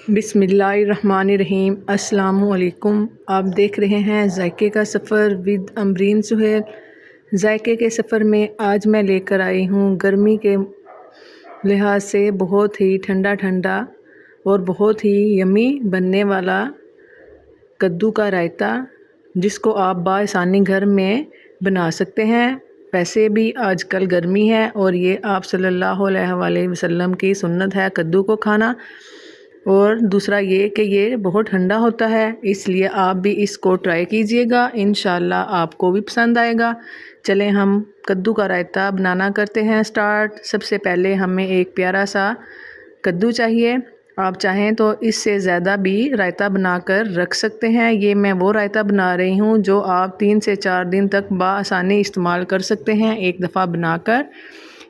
बिस्मिल्लाहिर्रहमानिर्रहीम। अस्सलामुअलैकुम। आप देख रहे हैं जायके का सफ़र विद अमरीन सुहेल। जायके के सफ़र में आज मैं लेकर आई हूँ गर्मी के लिहाज से बहुत ही ठंडा ठंडा और बहुत ही यमी बनने वाला कद्दू का रायता, जिसको आप बाआसानी घर में बना सकते हैं। वैसे भी आजकल गर्मी है और ये आप सल्लल्लाहु अलैहि वसल्लम की सुन्नत है कद्दू को खाना। और दूसरा ये कि ये बहुत ठंडा होता है, इसलिए आप भी इसको ट्राई कीजिएगा, इंशाल्लाह आपको भी पसंद आएगा। चलें हम कद्दू का रायता बनाना करते हैं स्टार्ट। सबसे पहले हमें एक प्यारा सा कद्दू चाहिए। आप चाहें तो इससे ज़्यादा भी रायता बनाकर रख सकते हैं। ये मैं वो रायता बना रही हूँ जो आप 3 से 4 दिन तक बाआसानी इस्तेमाल कर सकते हैं एक दफ़ा बनाकर।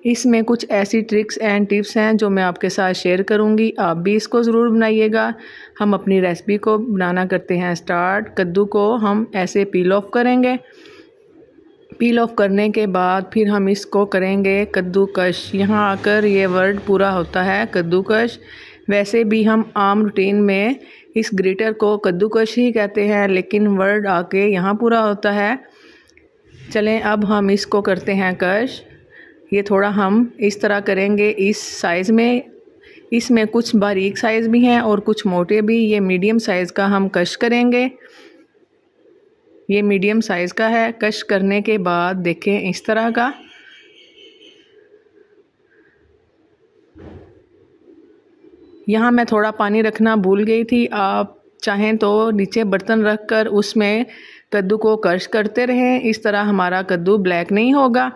इसमें कुछ ऐसी ट्रिक्स एंड टिप्स हैं जो मैं आपके साथ शेयर करूंगी, आप भी इसको ज़रूर बनाइएगा। हम अपनी रेसिपी को बनाना करते हैं स्टार्ट। कद्दू को हम ऐसे पील ऑफ करेंगे। पील ऑफ करने के बाद फिर हम इसको करेंगे कद्दूकश। यहाँ आकर ये वर्ड पूरा होता है कद्दूकश। वैसे भी हम आम रूटीन में इस ग्रेटर को कद्दूकश ही कहते हैं, लेकिन वर्ड आके यहाँ पूरा होता है। चलें अब हम इसको करते हैं कश। ये थोड़ा हम इस तरह करेंगे इस साइज़ में। इसमें कुछ बारीक साइज़ भी हैं और कुछ मोटे भी। ये मीडियम साइज़ का हम कश करेंगे। ये मीडियम साइज़ का है। कश करने के बाद देखें इस तरह का। यहाँ मैं थोड़ा पानी रखना भूल गई थी। आप चाहें तो नीचे बर्तन रख कर उसमें कद्दू को कश करते रहें। इस तरह हमारा कद्दू ब्लैक नहीं होगा।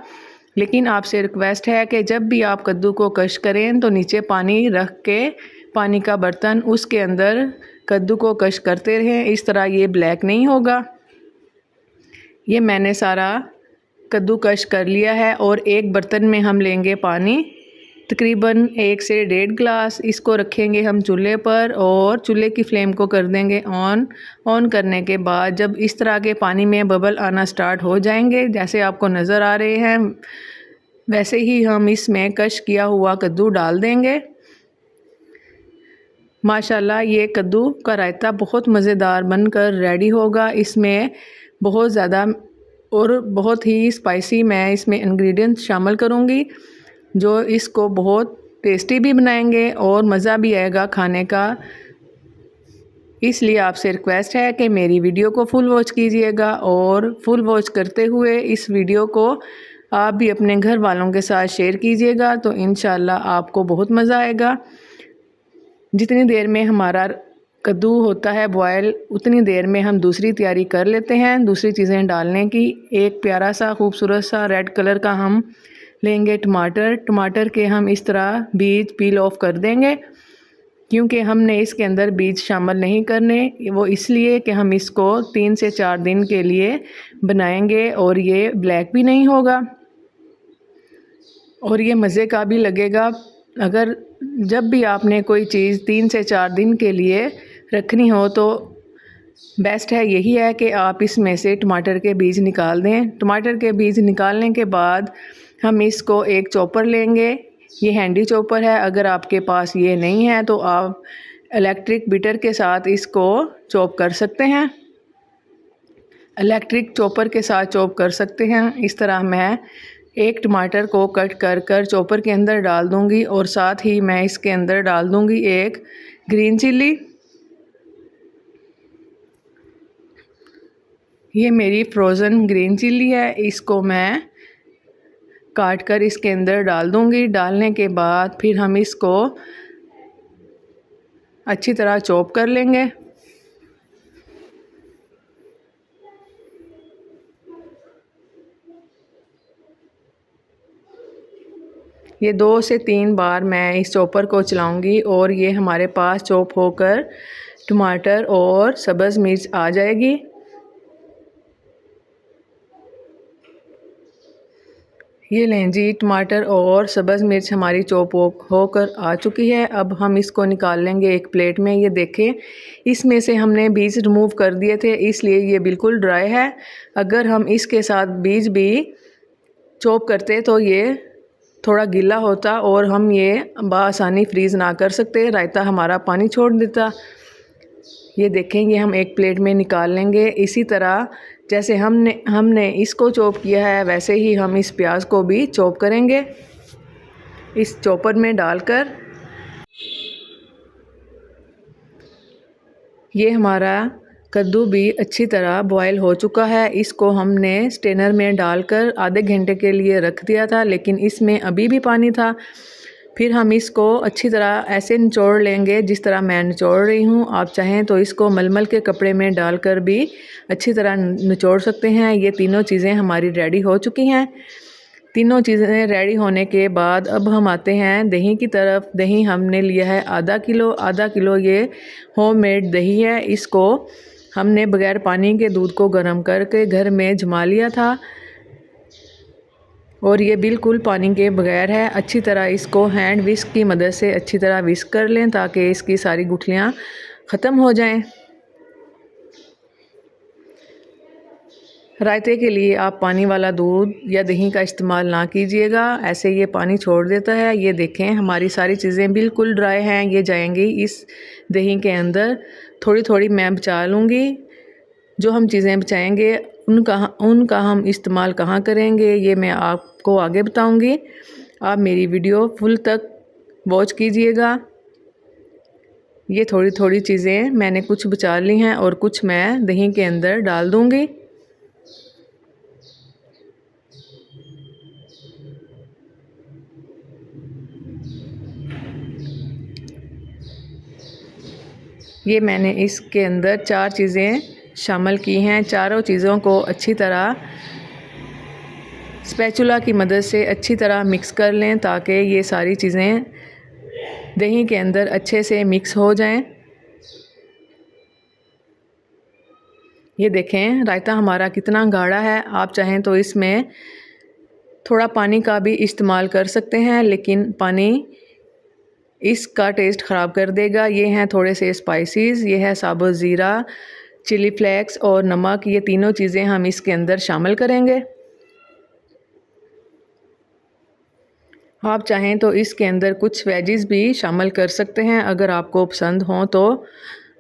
लेकिन आपसे रिक्वेस्ट है कि जब भी आप कद्दू को कश करें तो नीचे पानी रख के, पानी का बर्तन, उसके अंदर कद्दू को कश करते रहें। इस तरह ये ब्लैक नहीं होगा। ये मैंने सारा कद्दू कश कर लिया है और एक बर्तन में हम लेंगे पानी, तकरीबन 1 से 1.5 गिलास। इसको रखेंगे हम चूल्हे पर और चूल्हे की फ्लेम को कर देंगे ऑन करने के बाद जब इस तरह के पानी में बबल आना स्टार्ट हो जाएंगे, जैसे आपको नज़र आ रहे हैं, वैसे ही हम इसमें कश किया हुआ कद्दू डाल देंगे। माशाल्लाह ये कद्दू का रायता बहुत मज़ेदार बनकर रेडी होगा। इसमें बहुत ज़्यादा और बहुत ही स्पाइसी मैं इसमें इंग्रेडिएंट्स शामिल करूँगी जो इसको बहुत टेस्टी भी बनाएंगे और मज़ा भी आएगा खाने का। इसलिए आपसे रिक्वेस्ट है कि मेरी वीडियो को फुल वॉच कीजिएगा और फुल वॉच करते हुए इस वीडियो को आप भी अपने घर वालों के साथ शेयर कीजिएगा, तो इंशाल्लाह आपको बहुत मज़ा आएगा। जितनी देर में हमारा कद्दू होता है बॉयल, उतनी देर में हम दूसरी तैयारी कर लेते हैं दूसरी चीज़ें डालने की। एक प्यारा सा खूबसूरत सा रेड कलर का हम लेंगे टमाटर के हम इस तरह बीज पील ऑफ कर देंगे, क्योंकि हमने इसके अंदर बीज शामिल नहीं करने। वो इसलिए कि हम इसको 3 से 4 दिन के लिए बनाएंगे और ये ब्लैक भी नहीं होगा और ये मज़े का भी लगेगा। अगर जब भी आपने कोई चीज़ 3 से 4 दिन के लिए रखनी हो तो बेस्ट है यही है कि आप इसमें से टमाटर के बीज निकाल दें। टमाटर के बीज निकालने के बाद हम इसको एक चॉपर लेंगे। ये हैंडी चॉपर है, अगर आपके पास ये नहीं है तो आप इलेक्ट्रिक बीटर के साथ इसको चॉप कर सकते हैं। इलेक्ट्रिक चॉपर के साथ चॉप कर सकते हैं। इस तरह मैं एक टमाटर को कट कर कर चॉपर के अंदर डाल दूंगी और साथ ही मैं इसके अंदर डाल दूंगी एक ग्रीन चिल्ली। ये मेरी फ्रोज़न ग्रीन चिल्ली है, इसको मैं काट कर इसके अंदर डाल दूंगी। डालने के बाद फिर हम इसको अच्छी तरह चॉप कर लेंगे। ये 2 से 3 बार मैं इस चॉपर को चलाऊंगी और ये हमारे पास चॉप होकर टमाटर और सब्ज़ मिर्च आ जाएगी। ये लें जी, टमाटर और सब्ज़ मिर्च हमारी चॉप होकर आ चुकी है। अब हम इसको निकाल लेंगे एक प्लेट में। ये देखें, इसमें से हमने बीज रिमूव कर दिए थे, इसलिए ये बिल्कुल ड्राई है। अगर हम इसके साथ बीज भी चॉप करते तो ये थोड़ा गीला होता और हम ये बआसानी फ्रीज़ ना कर सकते, रायता हमारा पानी छोड़ देता। ये देखें, ये हम एक प्लेट में निकाल लेंगे। इसी तरह जैसे हमने इसको चॉप किया है वैसे ही हम इस प्याज को भी चॉप करेंगे इस चॉपर में डालकर। ये हमारा कद्दू भी अच्छी तरह बॉयल हो चुका है। इसको हमने स्ट्रेनर में डालकर आधे घंटे के लिए रख दिया था, लेकिन इसमें अभी भी पानी था। फिर हम इसको अच्छी तरह ऐसे निचोड़ लेंगे जिस तरह मैं निचोड़ रही हूँ। आप चाहें तो इसको मलमल के कपड़े में डालकर भी अच्छी तरह निचोड़ सकते हैं। ये तीनों चीज़ें हमारी रेडी हो चुकी हैं। तीनों चीज़ें रेडी होने के बाद अब हम आते हैं दही की तरफ। दही हमने लिया है आधा किलो ये होममेड दही है। इसको हमने बगैर पानी के दूध को गर्म करके घर में जमा लिया था और ये बिल्कुल पानी के बगैर है। अच्छी तरह इसको हैंड विस्क की मदद से अच्छी तरह विस्क कर लें ताकि इसकी सारी गुठलियाँ ख़त्म हो जाएं। रायते के लिए आप पानी वाला दूध या दही का इस्तेमाल ना कीजिएगा, ऐसे ये पानी छोड़ देता है। ये देखें, हमारी सारी चीज़ें बिल्कुल ड्राई हैं, ये जाएंगी इस दही के अंदर। थोड़ी थोड़ी मैं बचा लूँगी। जो हम चीज़ें बचाएंगे उनका हम इस्तेमाल कहाँ करेंगे ये मैं आपको आगे बताऊंगी। आप मेरी वीडियो फुल तक वॉच कीजिएगा। ये थोड़ी थोड़ी चीज़ें मैंने कुछ बचा ली हैं और कुछ मैं दही के अंदर डाल दूंगी। ये मैंने इसके अंदर 4 चीज़ें शामिल की हैं। चारों चीज़ों को अच्छी तरह स्पैचुला की मदद से अच्छी तरह मिक्स कर लें ताकि ये सारी चीज़ें दही के अंदर अच्छे से मिक्स हो जाएं। ये देखें, रायता हमारा कितना गाढ़ा है। आप चाहें तो इसमें थोड़ा पानी का भी इस्तेमाल कर सकते हैं, लेकिन पानी इसका टेस्ट ख़राब कर देगा। ये हैं थोड़े से स्पाइसेस, ये है साबुत ज़ीरा, चिली फ्लेक्स और नमक। ये तीनों चीज़ें हम इसके अंदर शामिल करेंगे। आप चाहें तो इसके अंदर कुछ वेजिस भी शामिल कर सकते हैं अगर आपको पसंद हों तो।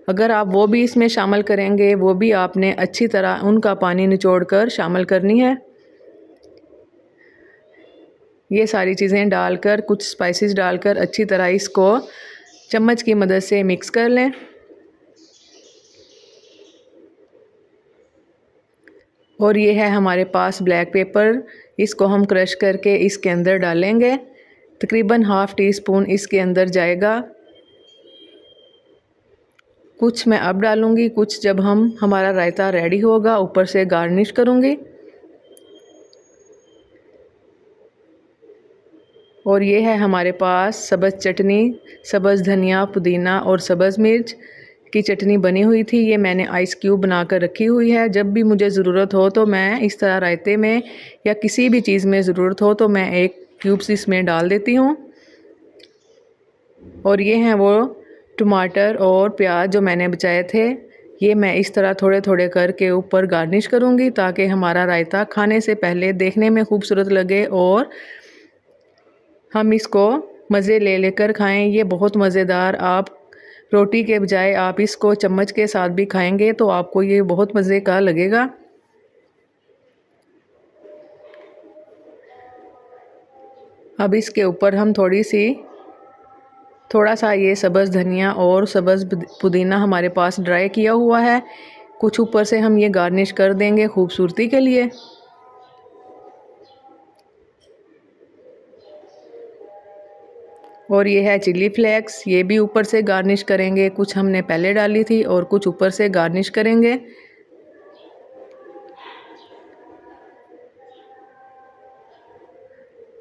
अगर आप वो भी इसमें शामिल करेंगे, वो भी आपने अच्छी तरह उनका पानी निचोड़कर शामिल करनी है। ये सारी चीज़ें डालकर, कुछ स्पाइसेस डालकर अच्छी तरह इसको चम्मच की मदद से मिक्स कर लें। और ये है हमारे पास ब्लैक पेपर, इसको हम क्रश करके इसके अंदर डालेंगे। तकरीबन ½ टीस्पून इसके अंदर जाएगा। कुछ मैं अब डालूँगी, कुछ जब हमारा रायता रेडी होगा ऊपर से गार्निश करूँगी। और ये है हमारे पास सब्ज़ चटनी, सब्ज़ धनिया, पुदीना और सब्ज़ मिर्च की चटनी बनी हुई थी। ये मैंने आइस क्यूब बनाकर रखी हुई है। जब भी मुझे ज़रूरत हो तो मैं इस तरह रायते में या किसी भी चीज़ में ज़रूरत हो तो मैं एक क्यूब्स इसमें डाल देती हूँ। और ये हैं वो टमाटर और प्याज जो मैंने बचाए थे, ये मैं इस तरह थोड़े थोड़े करके ऊपर गार्निश करूँगी ताकि हमारा रायता खाने से पहले देखने में खूबसूरत लगे और हम इसको मज़े ले लेकर खाएं। ये बहुत मज़ेदार, आप रोटी के बजाय आप इसको चम्मच के साथ भी खाएंगे तो आपको ये बहुत मज़े का लगेगा। अब इसके ऊपर हम थोड़ा सा ये सब्ज़ धनिया और सब्ज़ पुदीना हमारे पास ड्राई किया हुआ है, कुछ ऊपर से हम ये गार्निश कर देंगे खूबसूरती के लिए। और ये है चिली फ्लेक्स, ये भी ऊपर से गार्निश करेंगे। कुछ हमने पहले डाली थी और कुछ ऊपर से गार्निश करेंगे।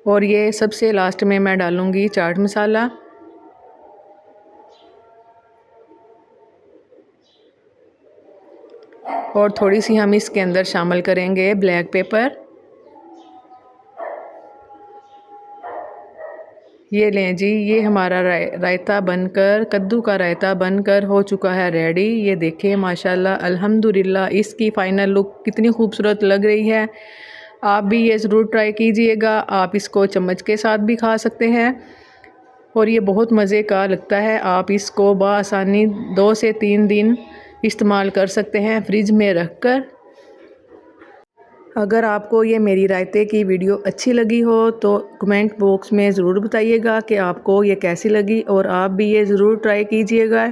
और ये सबसे लास्ट में मैं डालूँगी चाट मसाला। और थोड़ी सी हम इसके अंदर शामिल करेंगे ब्लैक पेपर। ये लें जी, ये हमारा रायता बनकर, कद्दू का रायता बनकर हो चुका है रेडी। ये देखें, माशाल्लाह अल्हम्दुलिल्लाह इसकी फ़ाइनल लुक कितनी खूबसूरत लग रही है। आप भी ये ज़रूर ट्राई कीजिएगा। आप इसको चम्मच के साथ भी खा सकते हैं और ये बहुत मज़े का लगता है। आप इसको बआसानी 2 से 3 दिन इस्तेमाल कर सकते हैं फ्रिज में रख कर। अगर आपको ये मेरी रायते की वीडियो अच्छी लगी हो तो कमेंट बॉक्स में ज़रूर बताइएगा कि आपको ये कैसी लगी और आप भी ये ज़रूर ट्राई कीजिएगा।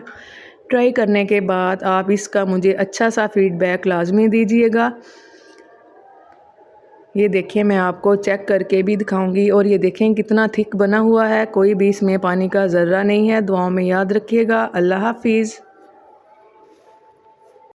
ट्राई करने के बाद आप इसका मुझे अच्छा सा फीडबैक लाजमी दीजिएगा। ये देखिए, मैं आपको चेक करके भी दिखाऊंगी और ये देखें कितना थिक बना हुआ है, कोई भी इसमें पानी का ज़र्रा नहीं है। दुआओं में याद रखिएगा। अल्लाह हाफिज़।